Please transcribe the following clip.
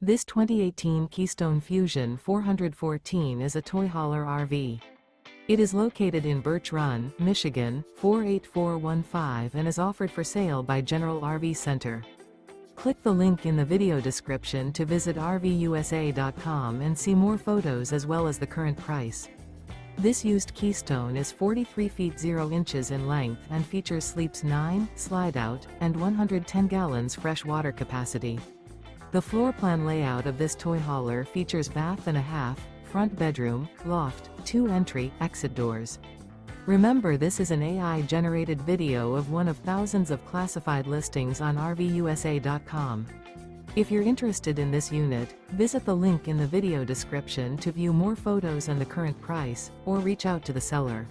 This 2018 Keystone Fuzion 414 is a toy hauler RV. It is located in Birch Run, Michigan, 48415 and is offered for sale by General RV Center. Click the link in the video description to visit RVUSA.com and see more photos as well as the current price. This used Keystone is 43 feet 0 inches in length and features sleeps 9, Slideout, and 110 gallons fresh water capacity. The floor plan layout of this toy hauler features bath and a half, front bedroom, loft, 2 entry, exit doors. Remember, this is an AI-generated video of one of thousands of classified listings on RVUSA.com. If you're interested in this unit, visit the link in the video description to view more photos and the current price, or reach out to the seller.